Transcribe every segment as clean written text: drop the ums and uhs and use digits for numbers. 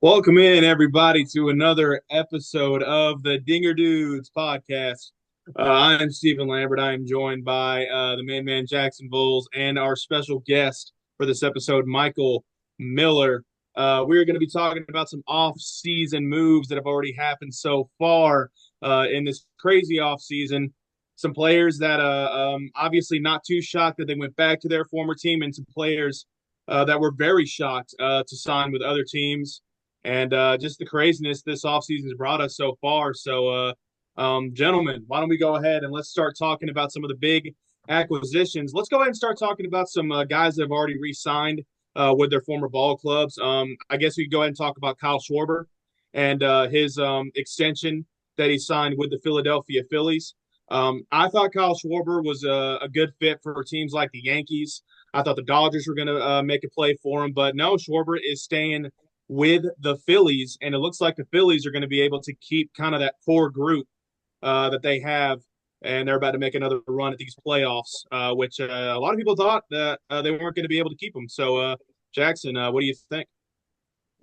Welcome in, everybody, to another episode of the Dinger Dudes podcast. I'm Stephen Lambert. I am joined by the main man Jackson Bowles and our special guest for this episode, Michael Miller. We're going to be talking about some off-season moves that have already happened so far in this crazy off-season. Some players that obviously not too shocked that they went back to their former team, and some players that were very shocked to sign with other teams and just the craziness this offseason has brought us so far. Gentlemen, why don't we go ahead and let's start talking about some of the big acquisitions. Let's go ahead and start talking about some guys that have already re-signed with their former ball clubs. I guess we could go ahead and talk about Kyle Schwarber and his extension that he signed with the Philadelphia Phillies. I thought Kyle Schwarber was a good fit for teams like the Yankees. I thought the Dodgers were going to make a play for him, but no, Schwarber is staying with the Phillies, and it looks like the Phillies are going to be able to keep kind of that core group that they have, and they're about to make another run at these playoffs, which a lot of people thought that they weren't going to be able to keep them. Jackson, what do you think?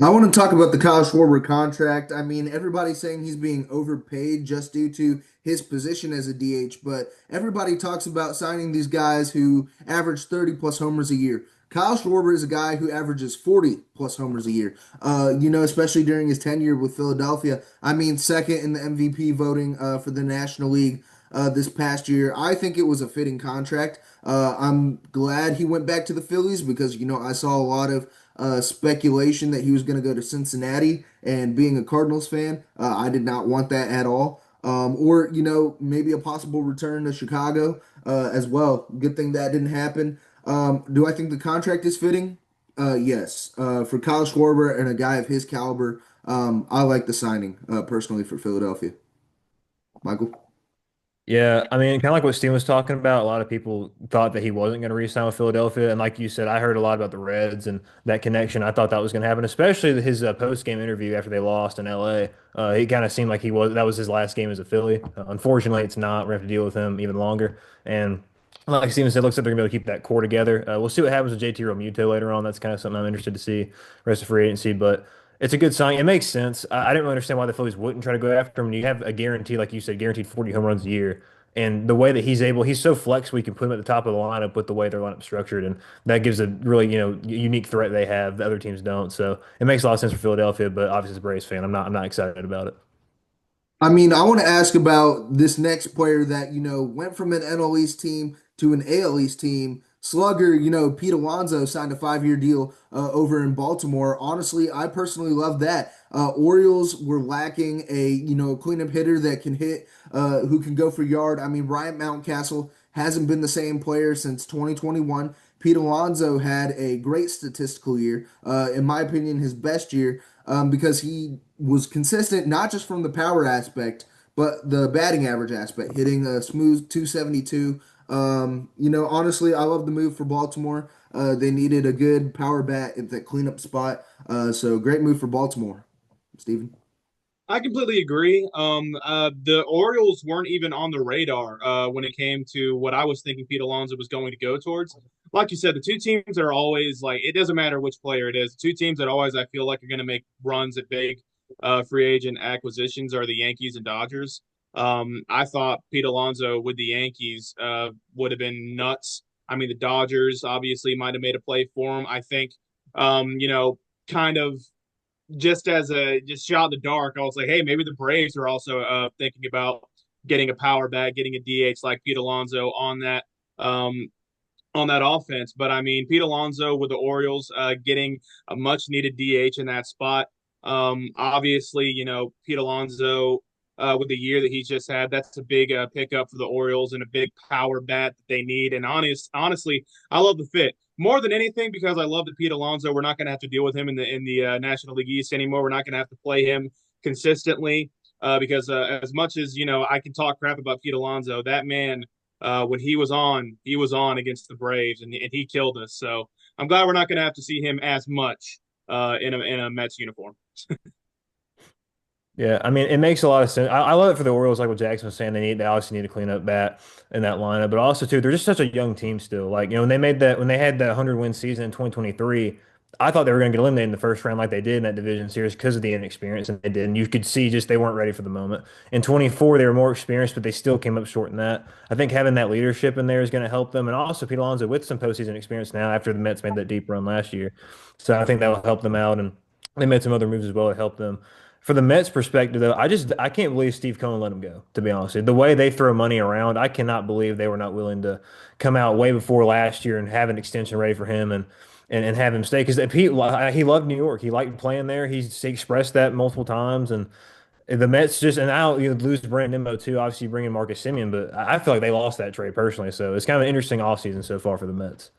I want to talk about the Kyle Schwarber contract. I mean, everybody's saying he's being overpaid just due to his position as a DH, but everybody talks about signing these guys who average 30 plus homers a year. Kyle Schwarber is a guy who averages 40 plus homers a year. Especially during his tenure with Philadelphia. I mean, second in the MVP voting for the National League this past year. I think it was a fitting contract. I'm glad he went back to the Phillies because, I saw a lot of speculation that he was going to go to Cincinnati. And being a Cardinals fan, I did not want that at all. Or, maybe a possible return to Chicago as well. Good thing that didn't happen. Do I think the contract is fitting? Yes. For Kyle Schwarber and a guy of his caliber, I like the signing personally for Philadelphia. Michael? Yeah, I mean, kind of like what Steven was talking about. A lot of people thought that he wasn't going to re-sign with Philadelphia, and like you said, I heard a lot about the Reds and that connection. I thought that was going to happen, especially his post-game interview after they lost in LA. He kind of seemed like that was his last game as a Philly. Unfortunately, it's not. We're going to have to deal with him even longer. And like Steven said, it looks like they're going to be able to keep that core together. We'll see what happens with JT Realmuto later on. That's kind of something I'm interested to see rest of free agency, but. It's a good sign. It makes sense. I didn't really understand why the Phillies wouldn't try to go after him. You have a guarantee, like you said, guaranteed 40 home runs a year. And the way that he's so flexible, you can put him at the top of the lineup with the way their lineup's structured, and that gives a really, unique threat they have that other teams don't. So it makes a lot of sense for Philadelphia, but obviously as a Braves fan, I'm not excited about it. I mean, I want to ask about this next player that, went from an NL East team to an AL East team. Slugger, Pete Alonso signed a 5-year deal over in Baltimore. Honestly, I personally love that. Orioles were lacking a, cleanup hitter that can hit, who can go for yard. I mean, Bryant Mountcastle hasn't been the same player since 2021. Pete Alonso had a great statistical year, in my opinion, his best year, because he was consistent not just from the power aspect, but the batting average aspect, hitting a smooth 272. Honestly, I love the move for Baltimore. They needed a good power bat at that cleanup spot. So great move for Baltimore, Stephen. I completely agree. The Orioles weren't even on the radar when it came to what I was thinking Pete Alonso was going to go towards. Like you said, the two teams that are always like, it doesn't matter which player it is. Two teams that always I feel like are going to make runs at big free agent acquisitions are the Yankees and Dodgers. I thought Pete Alonso with the Yankees would have been nuts. I mean, the Dodgers obviously might have made a play for him. I think, kind of just as a just shot in the dark, I was like, hey, maybe the Braves are also thinking about getting a power bat, getting a DH like Pete Alonso on that offense. But I mean, Pete Alonso with the Orioles getting a much needed DH in that spot. Obviously, Pete Alonso with the year that he's just had, that's a big pickup for the Orioles and a big power bat that they need. And honestly, I love the fit more than anything because I love that Pete Alonso. We're not going to have to deal with him in the National League East anymore. We're not going to have to play him consistently because as much as I can talk crap about Pete Alonso, that man when he was on against the Braves, and he killed us. So I'm glad we're not going to have to see him as much in a Mets uniform. Yeah, I mean, it makes a lot of sense. I love it for the Orioles, like what Jackson was saying. They obviously need to clean up bat in that lineup, but also too, they're just such a young team still. Like when they had that 100 win season in 2023, I thought they were going to get eliminated in the first round like they did in that division series because of the inexperience, and they did. And you could see just they weren't ready for the moment. In 24, they were more experienced, but they still came up short in that. I think having that leadership in there is going to help them. And also, Pete Alonso with some postseason experience now after the Mets made that deep run last year. So I think that will help them out. And they made some other moves as well to help them. For the Mets perspective, though, I can't believe Steve Cohen let him go, to be honest. The way they throw money around, I cannot believe they were not willing to come out way before last year and have an extension ready for him and have him stay because he loved New York. He liked playing there. He expressed that multiple times. And the Mets just and now you lose Brandon Nimmo too. Obviously, you bring in Marcus Semien, but I feel like they lost that trade personally. So it's kind of an interesting offseason so far for the Mets.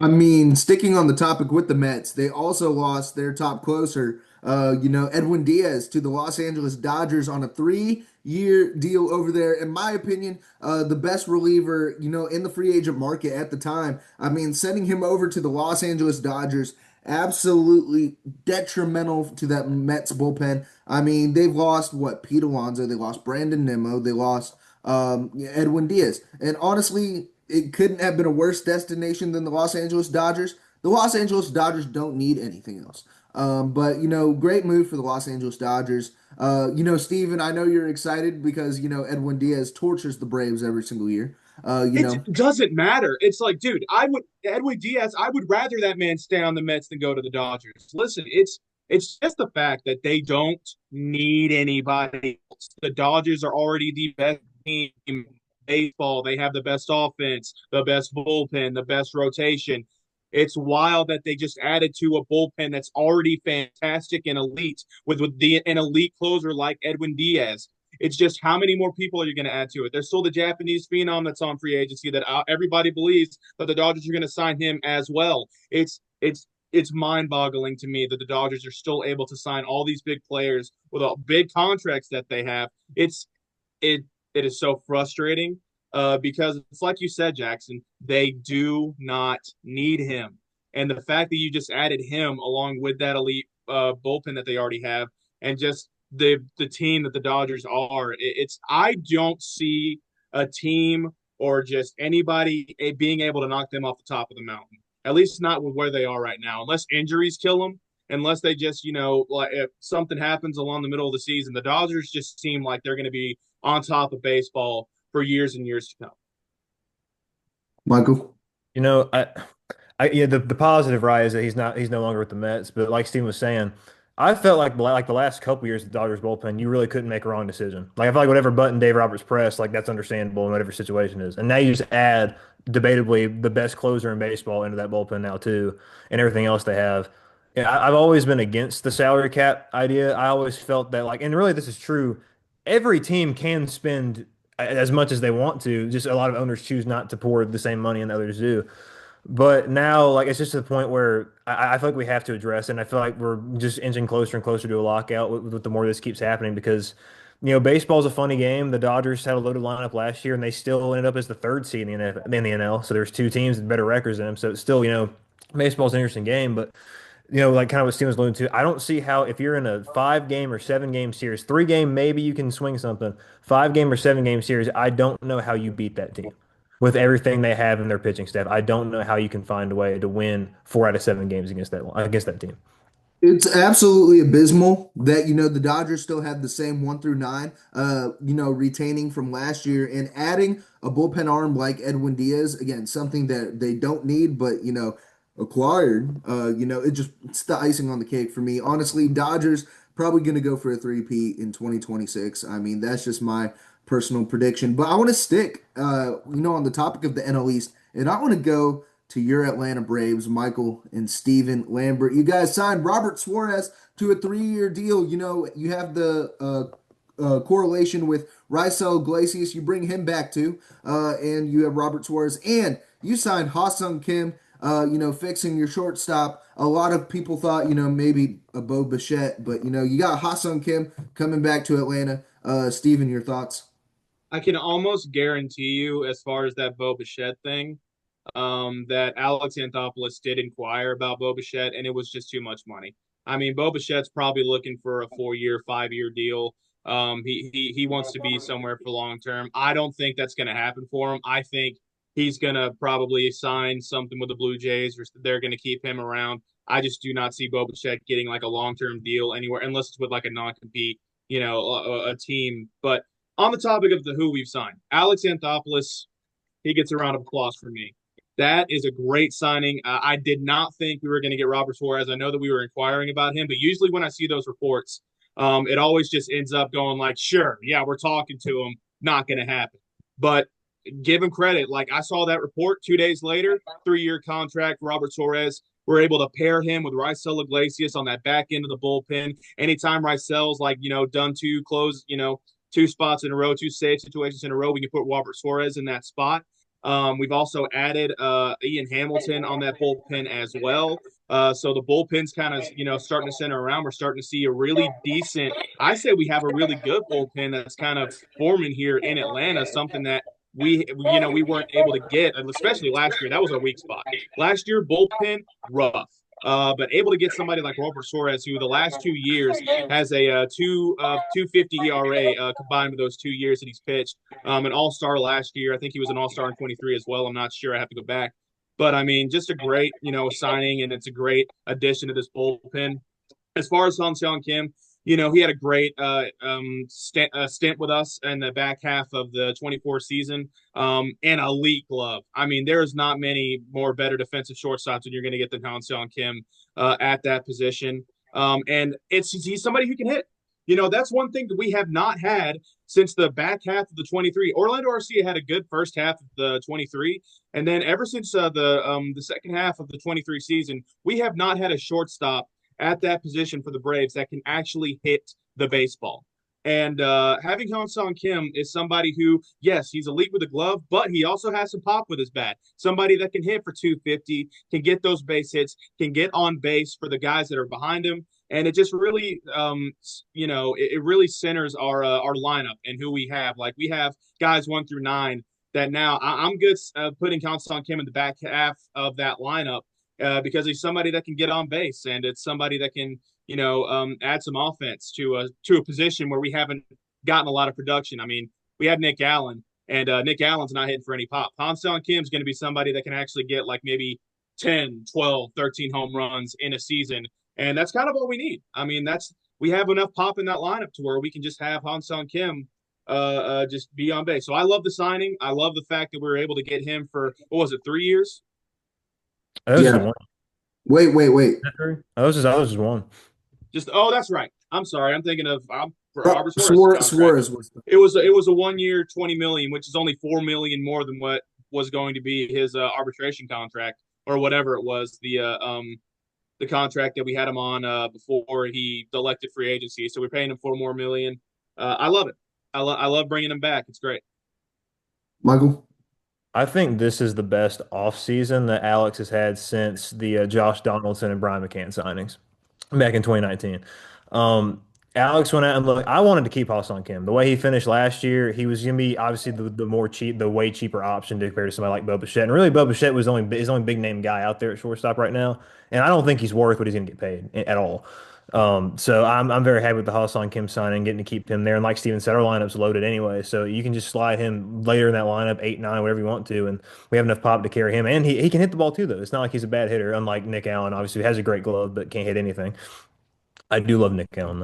I mean, sticking on the topic with the Mets, they also lost their top closer, Edwin Diaz to the Los Angeles Dodgers on a 3-year deal over there. In my opinion, the best reliever, in the free agent market at the time. I mean, sending him over to the Los Angeles Dodgers, absolutely detrimental to that Mets bullpen. I mean, they've lost what? Pete Alonso, they lost Brandon Nimmo, they lost Edwin Diaz. And honestly, it couldn't have been a worse destination than the Los Angeles Dodgers. The Los Angeles Dodgers don't need anything else. But great move for the Los Angeles Dodgers. Steven, I know you're excited because Edwin Diaz tortures the Braves every single year. Uh, you It know, doesn't matter. It's like, dude, I would Edwin Diaz. I would rather that man stay on the Mets than go to the Dodgers. Listen, it's just the fact that they don't need anybody else. The Dodgers are already the best team in baseball. They have the best offense, the best bullpen, the best rotation. It's wild that they just added to a bullpen that's already fantastic and elite with an elite closer like Edwin Diaz. It's just how many more people are you going to add to it? There's still the Japanese phenom that's on free agency that everybody believes that the Dodgers are going to sign him as well. It's mind-boggling to me that the Dodgers are still able to sign all these big players with all big contracts that they have. It it is so frustrating because it's like you said, Jackson. They do not need him, and the fact that you just added him along with that elite bullpen that they already have, and just the team that the Dodgers are, it's I don't see a team or just anybody being able to knock them off the top of the mountain. At least not with where they are right now, unless injuries kill them. Unless they just, like if something happens along the middle of the season, the Dodgers just seem like they're going to be on top of baseball for years and years to come. Michael. You know, yeah, the positive, right, is that he's no longer with the Mets. But like Steven was saying, I felt like the last couple years of the Dodgers bullpen, you really couldn't make a wrong decision. Like I feel like whatever button Dave Roberts pressed, like that's understandable in whatever situation is. And now you just add debatably the best closer in baseball into that bullpen now too, and everything else they have. Yeah, I've always been against the salary cap idea. I always felt that like, and really this is true. Every team can spend as much as they want to. Just a lot of owners choose not to pour the same money and others do. But now, like, it's just to the point where I feel like we have to address it. And I feel like we're just inching closer and closer to a lockout with the more this keeps happening because, baseball's a funny game. The Dodgers had a loaded lineup last year and they still ended up as the third seed in the NL. So there's two teams with better records than them. So it's still, baseball's an interesting game. But, like kind of what Steven was alluding to, I don't see how if you're in a 5 game or 7 game series, 3 game, maybe you can swing something. 5 game or 7 game series, I don't know how you beat that team with everything they have in their pitching staff. I don't know how you can find a way to win 4 out of 7 games against that team. It's absolutely abysmal that the Dodgers still have the same 1 through 9, retaining from last year and adding a bullpen arm like Edwin Diaz again, something that they don't need, but acquired. It's the icing on the cake for me. Honestly, Dodgers probably going to go for a three-peat in 2026. I mean, that's just my personal prediction. But I want to stick, on the topic of the NL East, and I want to go to your Atlanta Braves, Michael and Steven Lambert. You guys signed Robert Suarez to a 3-year deal. You have the correlation with Raisel Iglesias. You bring him back too, and you have Robert Suarez, and you signed Ha-Sung Kim. Fixing your shortstop. A lot of people thought, maybe a Bo Bichette, but you got Ha-Sung Kim coming back to Atlanta. Steven, your thoughts? I can almost guarantee you, as far as that Bo Bichette thing, that Alex Anthopoulos did inquire about Bo Bichette, and it was just too much money. I mean, Bo Bichette's probably looking for a 4-year, 5-year deal. He wants to be somewhere for long term. I don't think that's going to happen for him. I think he's going to probably sign something with the Blue Jays, or they're going to keep him around. I just do not see Bo Bichette getting like a long-term deal anywhere unless it's with like a non-compete, a team. But on the topic of the who we've signed, Alex Anthopoulos, he gets a round of applause for me. That is a great signing. I did not think we were going to get Robert Suarez. I know that we were inquiring about him, but usually when I see those reports, it always just ends up going like, sure, yeah, we're talking to him. Not going to happen. But give him credit. Like I saw that report 2 days later, 3-year contract, Robert Suarez. We're able to pair him with Raisel Iglesias on that back end of the bullpen. Anytime Raisel's like, done two close, two spots in a row, two save situations in a row, we can put Robert Suarez in that spot. We've also added Ian Hamilton on that bullpen as well. So the bullpen's kind of, starting to center around. We're starting to see a really decent, I say we have a really good bullpen that's kind of forming here in Atlanta, something that we weren't able to get, especially last year. That was our weak spot. Last year, bullpen, rough. But able to get somebody like Robert Suarez, who the last 2 years has a 250 ERA combined with those 2 years that he's pitched. An All Star last year. I think he was an All Star in 23 as well. I'm not sure. I have to go back. But I mean, just a great signing, and it's a great addition to this bullpen. As far as Han Seong Kim, he had a great stint with us in the back half of the 24 season. And elite glove. I mean, there's not many more better defensive shortstops than you're going to get than Han Seong Kim at that position. And he's somebody who can hit. That's one thing that we have not had since the back half of the 23. Orlando Arcia had a good first half of the 23, and then ever since the second half of the 23 season, we have not had a shortstop at that position for the Braves that can actually hit the baseball. And having Han Song Kim is somebody who, yes, he's elite with a glove, but he also has some pop with his bat. Somebody that can hit for 250, can get those base hits, can get on base for the guys that are behind him. And it just really, it really centers our lineup and who we have. Like we have guys 1 through 9 that now I'm good putting Han Song Kim in the back half of that lineup because he's somebody that can get on base and it's somebody that can add some offense to a position where we haven't gotten a lot of production. I mean, we had Nick Allen, and Nick Allen's not hitting for any pop. Han Seong Kim's going to be somebody that can actually get like maybe 10, 12, 13 home runs in a season, and that's kind of what we need. I mean, we have enough pop in that lineup to where we can just have Han Seong Kim just be on base. So I love the signing. I love the fact that we were able to get him for what was it, 3 years? That was just Yeah. one. Wait. That was just one. Just that's right. I'm sorry. I'm thinking of Robert Suarez Suarez, contract. Suarez was the It was a 1 year, 20 million, which is only 4 million more than what was going to be his arbitration contract or whatever it was the contract that we had him on before he elected free agency. So we're paying him 4 more million. I love it. I love bringing him back. It's great. Michael. I think this is the best offseason that Alex has had since the Josh Donaldson and Brian McCann signings back in 2019. Um, Alex went out and look. I wanted to keep Ha-Seong Kim. The way he finished last year, he was going to be obviously the more cheap, the way cheaper option to compare to somebody like Bo Bichette. And really, Bo Bichette was his only big name guy out there at shortstop right now. And I don't think he's worth what he's going to get paid at all. So I'm very happy with the Ha-Seong Kim signing, getting to keep him there. And like Steven said, our lineup's loaded anyway, so you can just slide him later in that lineup, 8, 9, whatever you want to, and we have enough pop to carry him. And he can hit the ball too, though. It's not like he's a bad hitter, unlike Nick Allen, obviously, who has a great glove but can't hit anything. I do love Nick Allen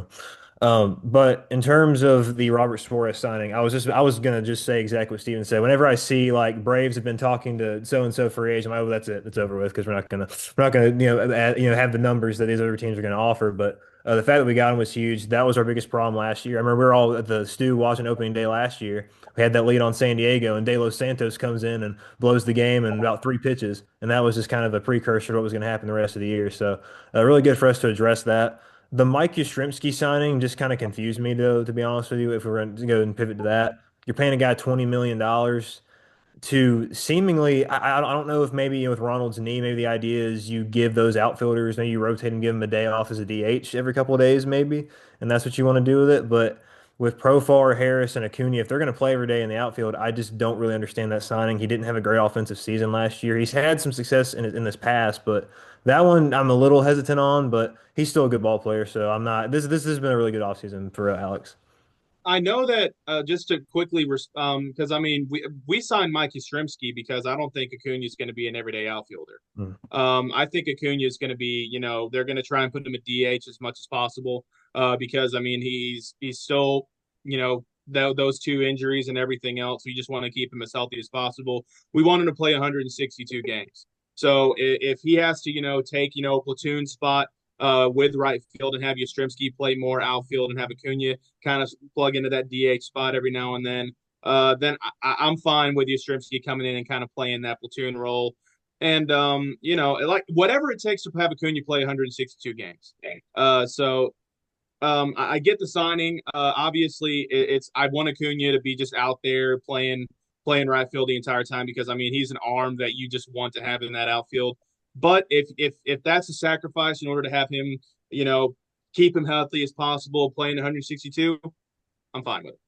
though. But in terms of the Robert Suarez signing, I was gonna just say exactly what Steven said. Whenever I see like Braves have been talking to so and so for age, I'm like, oh, that's it, it's over with because we're not gonna have the numbers that these other teams are gonna offer. But the fact that we got him was huge. That was our biggest problem last year. I remember we were all at the stew watching opening day last year. We had that lead on San Diego, and De Los Santos comes in and blows the game in about 3 pitches, and that was just kind of a precursor to what was going to happen the rest of the year. So really good for us to address that. The Mike Yastrzemski signing just kind of confused me, though, to be honest with you. If we're going to go and pivot to that, you're paying a guy $20 million to seemingly, I don't know if maybe with Ronald's knee, maybe the idea is you give those outfielders, maybe you rotate and give them a day off as a DH every couple of days, maybe, and that's what you want to do with it. But with Profar, Harris, and Acuna, if they're going to play every day in the outfield, I just don't really understand that signing. He didn't have a great offensive season last year. He's had some success in this past, but that one I'm a little hesitant on. But he's still a good ball player, so I'm not. This has been a really good offseason for Alex. I know that just to quickly, because I mean we signed Mike Yastrzemski because I don't think Acuna is going to be an everyday outfielder. Mm. I think Acuna is going to be, they're going to try and put him at DH as much as possible because I mean he's still, those two injuries and everything else. We just want to keep him as healthy as possible. We want him to play 162 games. So if he has to, take, a platoon spot with right field and have Yastrzemski play more outfield and have Acuna kind of plug into that DH spot every now and then I'm fine with Yastrzemski coming in and kind of playing that platoon role. And like whatever it takes to have Acuna play 162 games. I get the signing. Obviously, it's I want Acuna to be just out there playing right field the entire time because I mean he's an arm that you just want to have in that outfield. But if that's a sacrifice in order to have him, you know, keep him healthy as possible, playing 162, I'm fine with it.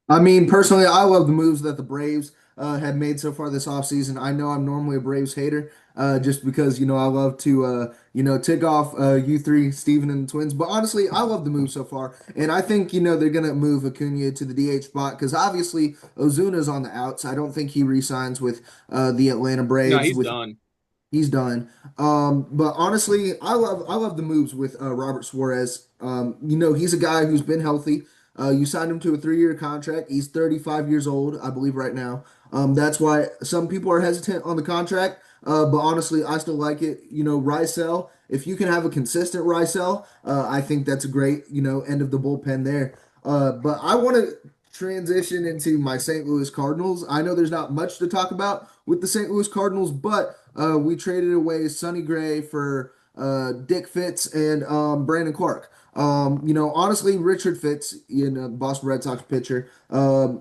I mean, personally, I love the moves that the Braves have made so far this offseason. I know I'm normally a Braves hater, just because, I love to, tick off you three, Steven and the Twins. But honestly, I love the move so far. And I think, they're going to move Acuna to the DH spot because obviously Ozuna's on the outs. I don't think he re-signs with the Atlanta No, Braves, he's with done. he's done. But honestly, I love the moves with Robert Suarez. He's a guy who's been healthy. You signed him to a 3-year contract. He's 35 years old, I believe, right now. That's why some people are hesitant on the contract. But honestly, I still like it. Rysel, if you can have a consistent Rysel, I think that's a great, end of the bullpen there. But I want to transition into my St. Louis Cardinals. I know there's not much to talk about with the St. Louis Cardinals, but we traded away Sonny Gray for Dick Fitz and Brandon Clark. Honestly, Richard Fitz, Boston Red Sox pitcher,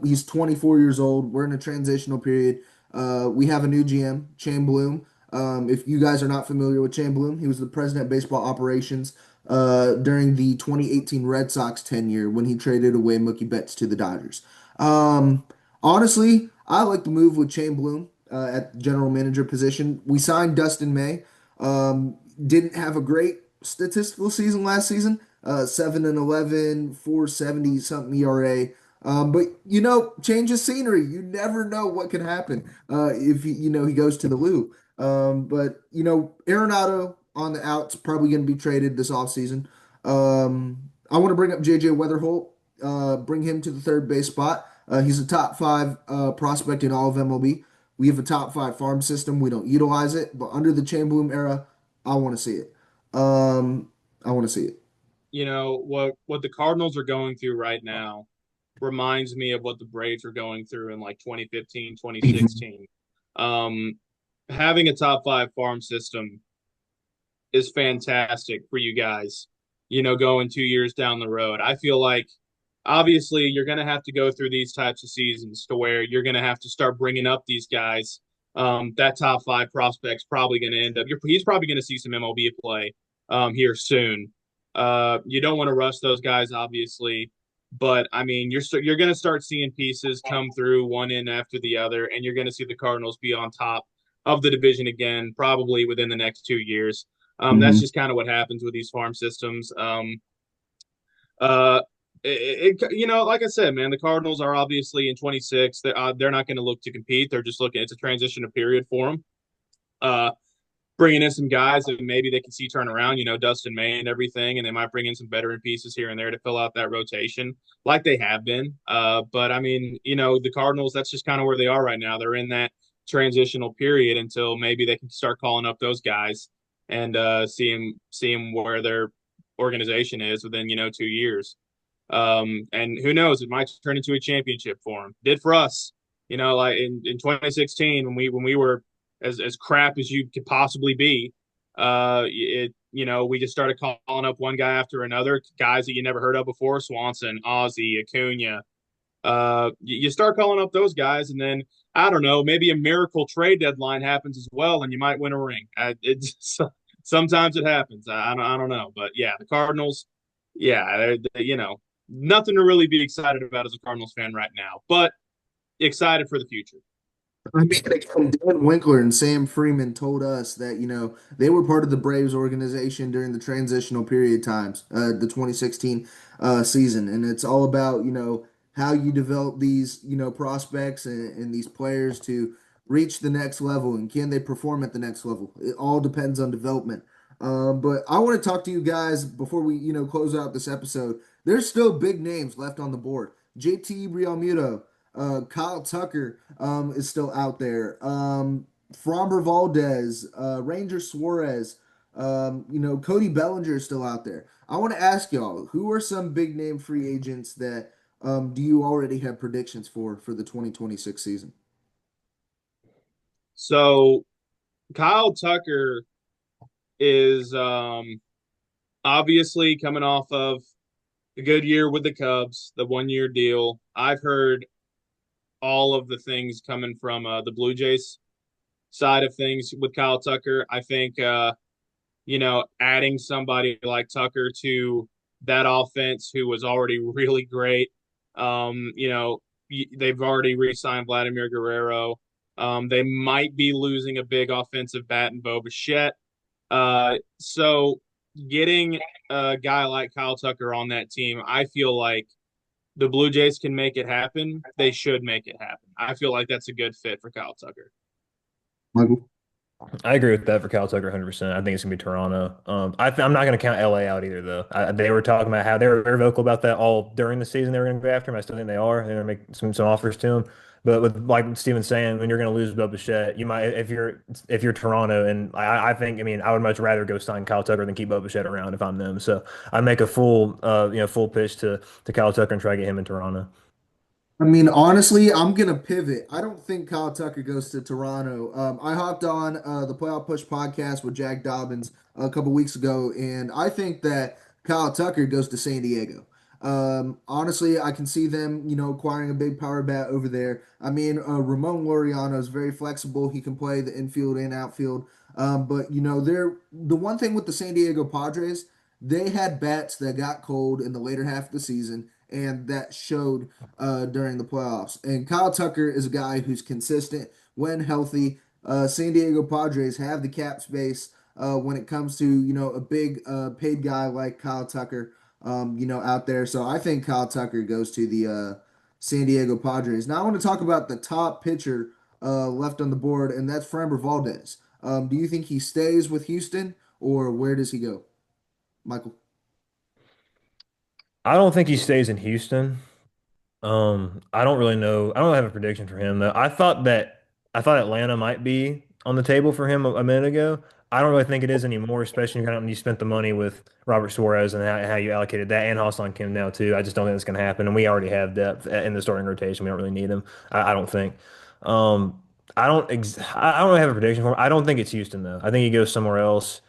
he's 24 years old. We're in a transitional period. We have a new GM, Shane Bloom. If you guys are not familiar with Shane Bloom, he was the president of baseball operations during the 2018 Red Sox tenure when he traded away Mookie Betts to the Dodgers. Um, Honestly, I like the move with Shane Bloom at general manager position. We signed Dustin May. Didn't have a great statistical season last season. 7-11, 470 something ERA. But change of scenery. You never know what can happen if he goes to the Lou. But Arenado on the outs probably going to be traded this offseason. I want to bring up JJ Weatherholt. Bring him to the third base spot. He's a top five prospect in all of MLB. We have a top five farm system. We don't utilize it, but under the Chain Bloom era, I want to see it. I want to see it. What the Cardinals are going through right now reminds me of what the Braves were going through in like 2015, Mhm. 2016. Um, Having a top five farm system is fantastic for you guys, going 2 years down the road. I feel like obviously you're going to have to go through these types of seasons to where you're going to have to start bringing up these guys. That top five prospect's probably going to end up, he's probably going to see some MLB play here soon. You don't want to rush those guys, obviously. But I mean, you're going to start seeing pieces come through one in after the other, and you're going to see the Cardinals be on top of the division again, probably within the next 2 years. That's Mhm. just kind of what happens with these farm systems. Uh, like I said, man, the Cardinals are obviously in 26. They're not going to look to compete. They're just looking. It's a transition period for them. Uh, Bringing in some guys that maybe they can see turn around. Dustin May and everything, and they might bring in some veteran pieces here and there to fill out that rotation, like they have been. But I mean, the Cardinals. That's just kind of where they are right now. They're in that transitional period until maybe they can start calling up those guys and seeing where their organization is within 2 years. And who knows, it might turn into a championship for him. Did for us, like in 2016 when we were as crap as you could possibly be. We just started calling up one guy after another, guys that you never heard of before: Swanson, Ozzie, Acuna. You start calling up those guys, and then I don't know, maybe a miracle trade deadline happens as well, and you might win a ring. Sometimes it happens. I don't know, but yeah, the Cardinals. Yeah, nothing to really be excited about as a Cardinals fan right now, but excited for the future. I mean, again, Dan Winkler and Sam Freeman told us that, they were part of the Braves organization during the transitional period times, the 2016 season. And it's all about, how you develop these, prospects and these players to reach the next level and can they perform at the next level? It all depends on development. But I want to talk to you guys before we, close out this episode. There's still big names left on the board. JT Realmuto. Kyle Tucker is still out there. Framber Valdez, Ranger Suarez, Cody Bellinger is still out there. I want to ask y'all, who are some big name free agents that do you already have predictions for the 2026 season? So Kyle Tucker is obviously coming off of a good year with the Cubs, the 1 year deal. I've heard all of the things coming from the Blue Jays side of things with Kyle Tucker. I think adding somebody like Tucker to that offense who was already really great. They've already re-signed Vladimir Guerrero. They might be losing a big offensive bat in Bo Bichette. So getting a guy like Kyle Tucker on that team, I feel like the Blue Jays can make it happen. They should make it happen. I feel like that's a good fit for Kyle Tucker. Michael? I agree with that for Cal Tucker 100%. I think it's gonna be Toronto. I'm not gonna count LA out either, though. They were talking about how they were very vocal about that all during the season. They were gonna go after him. I still think they are. They're gonna make some offers to him. But with like Steven's saying, when you're gonna lose Bo Bichette, you might if you're Toronto, and I think I would much rather go sign Kyle Tucker than keep Bo Bichette around if I'm them. So I make a full pitch to Kyle Tucker and try to get him in Toronto. I mean, honestly, I'm gonna pivot. I don't think Kyle Tucker goes to Toronto. I hopped on the Playoff Push podcast with Jack Dobbins a couple weeks ago, and I think that Kyle Tucker goes to San Diego. Honestly, I can see them, acquiring a big power bat over there. I mean, Ramon Laureano is very flexible. He can play the infield and outfield. But they're the one thing with the San Diego Padres, they had bats that got cold in the later half of the season, and that showed during the playoffs. And Kyle Tucker is a guy who's consistent when healthy. San Diego Padres have the cap space when it comes to a big paid guy like Kyle Tucker, out there. So I think Kyle Tucker goes to the San Diego Padres. Now I want to talk about the top pitcher left on the board, and that's Framber Valdez. Do you think he stays with Houston, or where does he go, Michael? I don't think he stays in Houston. I don't really know. I don't really have a prediction for him though. I thought Atlanta might be on the table for him a minute ago. I don't really think it is anymore, especially kind of when you spent the money with Robert Suarez and how you allocated that and Hassan Kim now too. I just don't think that's going to happen. And we already have depth in the starting rotation. We don't really need him. I don't think. I don't really have a prediction for him. I don't think it's Houston though. I think he goes somewhere else.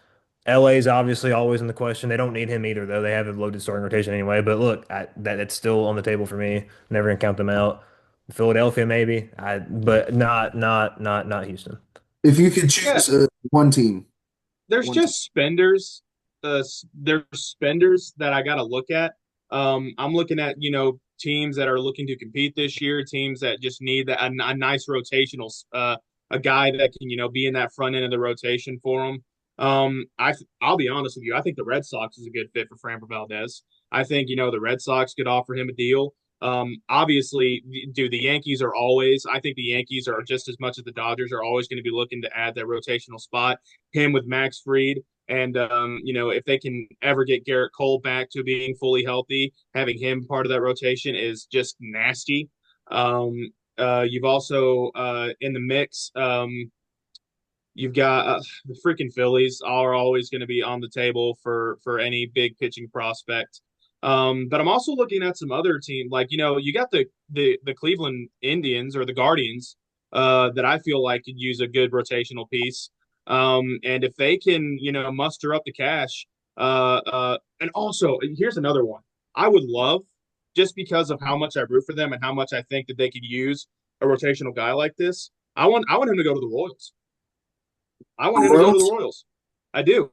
LA is obviously always in the question. They don't need him either, though. They have a loaded starting rotation anyway. But look, that's still on the table for me. Never gonna count them out. Philadelphia, maybe, but not Houston. If you could Yeah, choose one team, there's one team. just spenders. There's spenders that I got to look at. I'm looking at teams that are looking to compete this year, teams that just need a nice rotational, a guy that can be in that front end of the rotation for them. I'll be honest with you. I think the Red Sox is a good fit for Framber Valdez. I think the Red Sox could offer him a deal. Obviously, the Yankees are always. I think the Yankees are just as much as the Dodgers are always going to be looking to add that rotational spot. Him with Max Fried, and if they can ever get Garrett Cole back to being fully healthy, having him part of that rotation is just nasty. You've also in the mix. You've got the freaking Phillies are always going to be on the table for any big pitching prospect. But I'm also looking at some other team, like you got the Cleveland Indians or the Guardians that I feel like could use a good rotational piece. And if they can, muster up the cash, and also here's another one I would love just because of how much I root for them and how much I think that they could use a rotational guy like this. I want him to go to the Royals. I want him to go to the Royals? Royals. I do.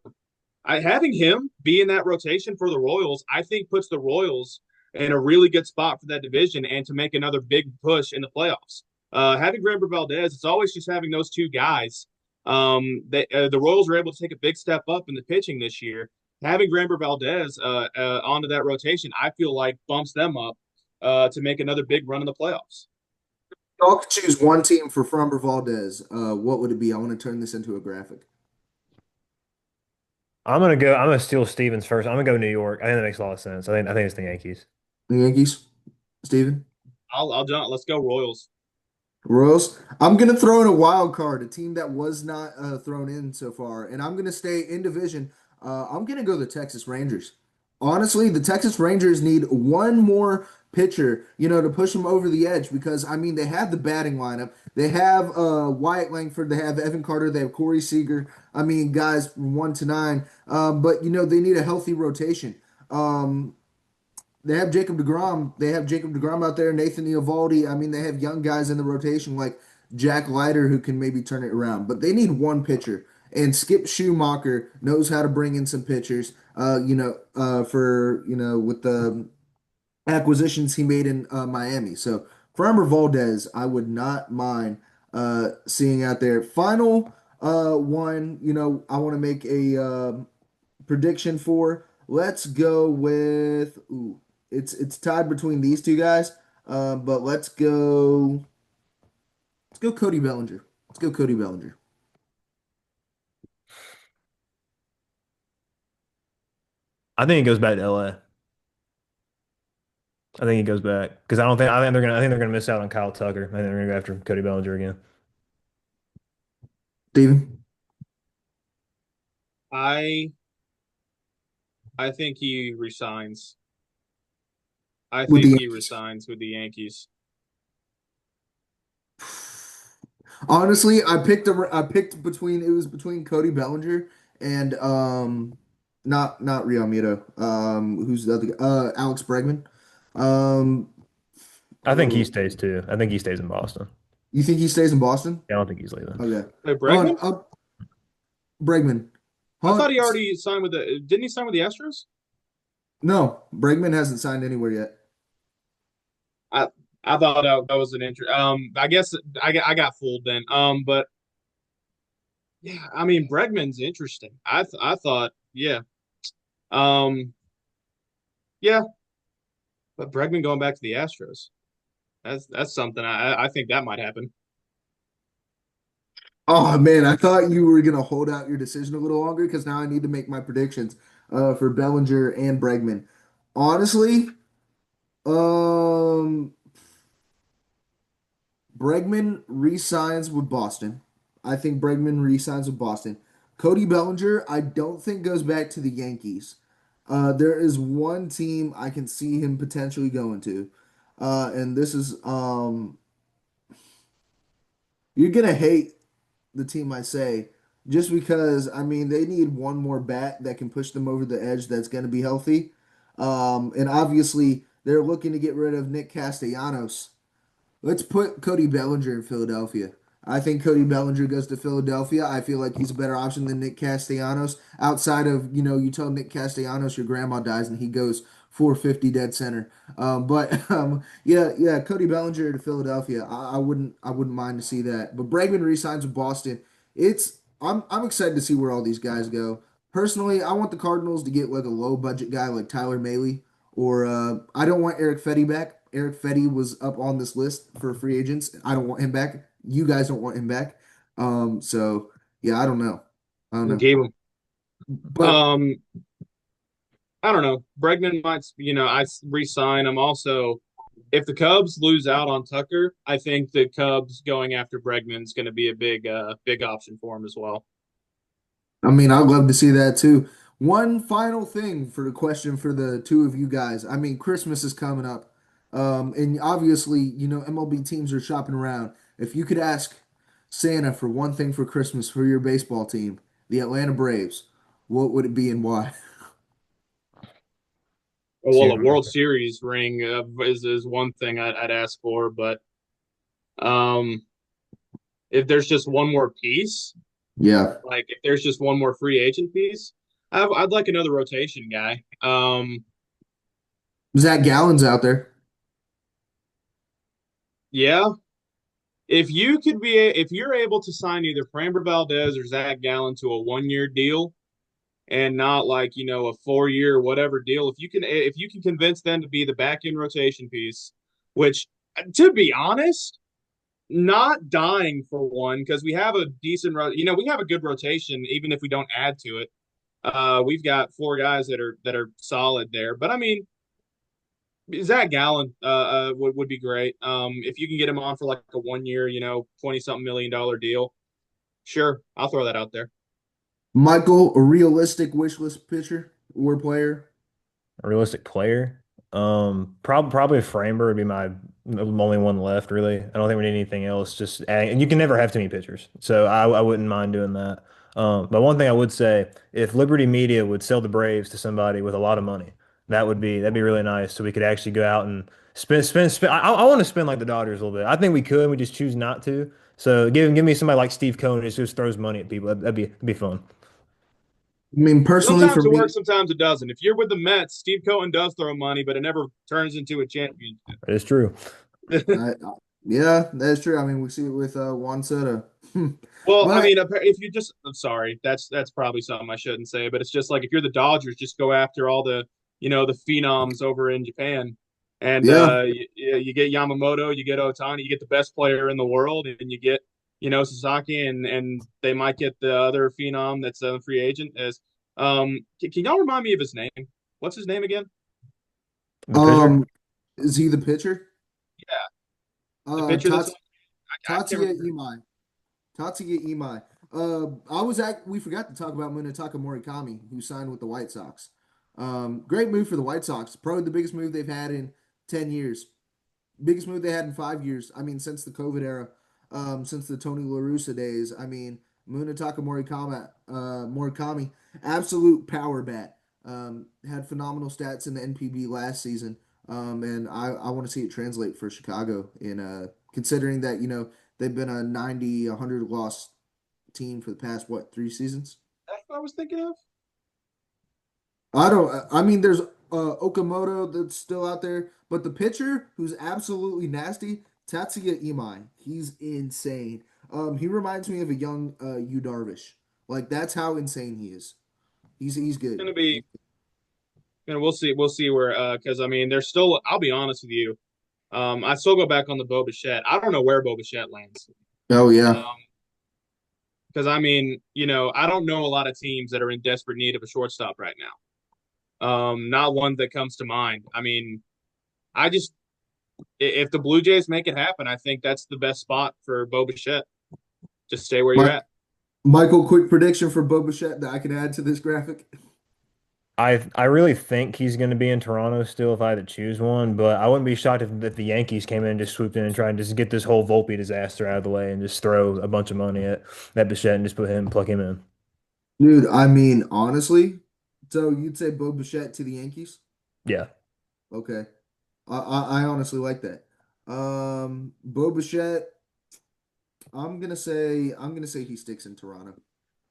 Having him be in that rotation for the Royals, I think puts the Royals in a really good spot for that division and to make another big push in the playoffs. Having Gramber Valdez, it's always just having those two guys. The Royals were able to take a big step up in the pitching this year. Having Gramber Valdez onto that rotation, I feel like bumps them up to make another big run in the playoffs. Y'all could choose one team for Framber Valdez. What would it be? I want to turn this into a graphic. I'm gonna steal Stevens first. I'm gonna go New York. I think that makes a lot of sense. I think it's the Yankees. The Yankees, Steven? I'll jump. Let's go Royals. Royals. I'm gonna throw in a wild card, a team that was not thrown in so far, and I'm gonna stay in division. I'm gonna go the Texas Rangers. Honestly, the Texas Rangers need one more pitcher, to push them over the edge because I mean they have the batting lineup. They have Wyatt Langford, they have Evan Carter, they have Corey Seager. I mean, guys from 1 to 9. But they need a healthy rotation. Um, they have Jacob DeGrom. They have Jacob DeGrom out there, Nathan Eovaldi. I mean, they have young guys in the rotation like Jack Leiter who can maybe turn it around. But they need one pitcher. And Skip Schumacher knows how to bring in some pitchers. With the acquisitions he made in Miami. So Framber Valdez, I would not mind seeing out there. Final one, I want to make a prediction for. Let's go with. Ooh, it's tied between these two guys. But let's go. Let's go Cody Bellinger. Let's go Cody Bellinger. I think it goes back to LA. I think he goes back because I think they're gonna miss out on Kyle Tucker. I think they're gonna go after Cody Bellinger again. Steven? I I think he resigns. I With the think he Yankees. resigns with the Yankees. Honestly, I picked between it was between Cody Bellinger and not Realmuto. Who's the other guy? Alex Bregman. Um I think he oh, stays too. I think he stays in Boston. you think he stays in Boston? I don't think he's leaving. Okay. Wait, Hold Bregman? on, Bregman. I thought Hold he already signed with the. Didn't he sign with the Astros? No, Bregman hasn't signed anywhere yet. I I thought that was an interest. I guess I got fooled then. But yeah, I mean Bregman's interesting. I thought yeah. Um, yeah, but Bregman going back to the Astros. That's something. I think that might happen. Oh man, I thought you were gonna hold out your decision a little longer because now I need to make my predictions for Bellinger and Bregman. Honestly, um, Bregman re-signs with Boston. I think Bregman re-signs with Boston. Cody Bellinger, I don't think goes back to the Yankees. There is one team I can see him potentially going to, and this is you're gonna hate the team I say, just because I mean they need one more bat that can push them over the edge that's going to be healthy. And obviously they're looking to get rid of Nick Castellanos. Let's put Cody Bellinger in Philadelphia. I think Cody Bellinger goes to Philadelphia. I feel like he's a better option than Nick Castellanos. Outside of, you tell Nick Castellanos your grandma dies and he goes 450 dead center. Yeah, Cody Bellinger to Philadelphia. I wouldn't mind to see that. But Bregman resigns with Boston. I'm excited to see where all these guys go. Personally, I want the Cardinals to get like a low budget guy like Tyler Mahle. Or I don't want Eric Fetty back. Eric Fetty was up on this list for free agents. I don't want him back. You guys don't want him back. So yeah, I don't know. I don't know. Gave him. But Um, I don't know. Bregman might, I resign. I'm also, if the Cubs lose out on Tucker, I think the Cubs going after Bregman's going to be a big option for him as well. I mean, I'd love to see that too. One final thing for the question for the two of you guys. I mean, Christmas is coming up. And obviously, MLB teams are shopping around. If you could ask Santa for one thing for Christmas for your baseball team, the Atlanta Braves, what would it be and why? Well, a World Series ring is one thing I'd ask for, but um, if there's just one more piece, Yeah. like if there's just one more free agent piece, I'd like another rotation guy. Zach Gallen's out there. Yeah, if you're able to sign either Framber Valdez or Zach Gallen to a 1 year deal and not like, a 4 year whatever deal, if you can convince them to be the back end rotation piece, which to be honest, not dying for one because we have a we have a good rotation even if we don't add to it. We've got four guys that are solid there, but I mean Zach Gallen would be great. If you can get him on for like a 1 year, 20 something $1 million deal, sure, I'll throw that out there. Michael, a realistic wish list pitcher or player? A realistic player. Probably a Framber would be my only one left, really. I don't think we need anything else. Just and you can never have too many pitchers, so I wouldn't mind doing that. But one thing I would say, if Liberty Media would sell the Braves to somebody with a lot of money, that'd be really nice. So we could actually go out and spend. I want to spend like the Dodgers a little bit. I think we could. We just choose not to. So give me somebody like Steve Cohen who just throws money at people. That'd be fun. I mean, personally, for Sometimes it me, works, sometimes it doesn't. If you're with the Mets, Steve Cohen does throw money, but it never turns into a championship. It's true. yeah, that's true. I mean, we see it with Juan Soto. Well, I But mean, if you just, I'm sorry, that's probably something I shouldn't say, but it's just like if you're the Dodgers, just go after all the phenoms over in Japan, and yeah, you get Yamamoto, you get Otani, you get the best player in the world, and you get Sasaki, and they might get the other phenom that's a free agent. As can y'all remind me of his name? What's his name again? The pitcher. um, is he the pitcher? Yeah, the Uh, pitcher that's Tats on, I can't Tatsuya remember. Imai. Tatsuya Imai. We forgot to talk about Munetaka Morikami, who signed with the White Sox. Great move for the White Sox. Probably the biggest move they've had in 10 years. Biggest move they had in 5 years. I mean, since the COVID era, since the Tony La Russa days. I mean, Munetaka Morikami, absolute power bat. Had phenomenal stats in the NPB last season. And I want to see it translate for Chicago in considering that, they've been a 90, 100 loss team for the past, what, 3 seasons? That's what I was thinking of. I don't. I mean, there's Okamoto that's still out there, but the pitcher who's absolutely nasty, Tatsuya Imai. He's insane. He reminds me of a young Yu Darvish. Like that's how insane he is. He's good. Going to be, we'll see where because I mean, there's still. I'll be honest with you. I still go back on the Bo Bichette. I don't know where Bo Bichette lands. Oh yeah. Um, because I mean, I don't know a lot of teams that are in desperate need of a shortstop right now. Not one that comes to mind. I mean, I just if the Blue Jays make it happen, I think that's the best spot for Bo Bichette. Just stay where you're Mike, at. Michael, quick prediction for Boba Fett that I can add to this graphic. I really think he's going to be in Toronto still if I had to choose one, but I wouldn't be shocked if the Yankees came in and just swooped in and tried to just get this whole Volpe disaster out of the way and just throw a bunch of money at Bichette and just plug him in. Dude, I mean, honestly, so you'd say Bo Bichette to the Yankees? Yeah. Okay. I honestly like that. Bo Bichette, I'm gonna say he sticks in Toronto.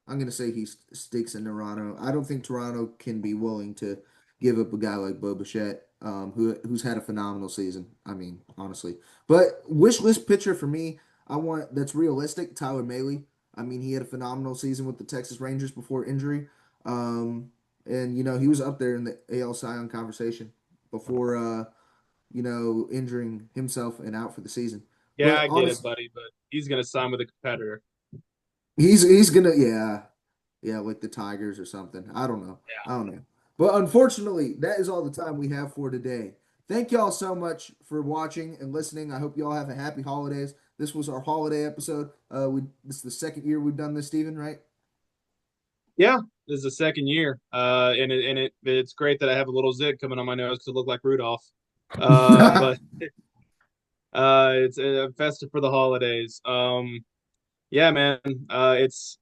I'm gonna say he sticks in Toronto. I don't think Toronto can be willing to give up a guy like Bo Bichette, who's had a phenomenal season. I mean, honestly. But wish list pitcher for me, I want that's realistic. Tyler Mahle. I mean, he had a phenomenal season with the Texas Rangers before injury. And he was up there in the AL Cy Young conversation before injuring himself and out for the season. Yeah, But I get it, honestly, buddy. But he's going to sign with a competitor. he's gonna, yeah, like the Tigers or something. I don't know. I don't know. But unfortunately, that is all the time we have for today. Thank y'all so much for watching and listening. I hope y'all have a happy holidays. This was our holiday episode. This is the second year we've done this, Steven, right? Yeah, this is the second year, it's great that I have a little zit coming on my nose to look like Rudolph. But it's festive for the holidays. Yeah, man. It's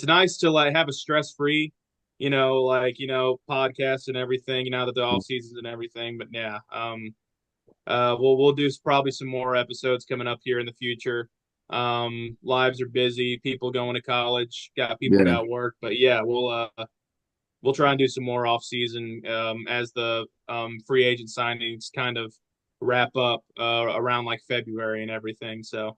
nice to like have a stress free, podcast and everything. Now that the off seasons and everything. But yeah, we'll do probably some more episodes coming up here in the future. Lives are busy. People going to college. Got people Yeah. got work. But yeah, we'll try and do some more off season as the free agent signings kind of wrap up around like February and everything. So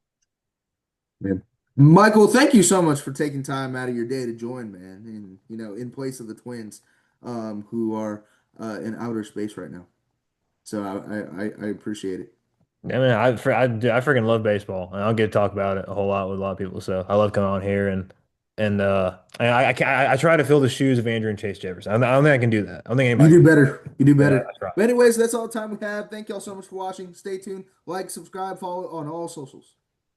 Man. Michael, thank you so much for taking time out of your day to join, man. And in place of the Twins, who are in outer space right now. So I appreciate it. I mean, I freaking love baseball, and I don't get to talk about it a whole lot with a lot of people. So I love coming on here and I try to fill the shoes of Andrew and Chase Jefferson. I don't think I can do that. I don't think You anybody do can, better. You do but better. I try. But anyways, that's all the time we have. Thank y'all so much for watching. Stay tuned. Like, subscribe, follow on all socials.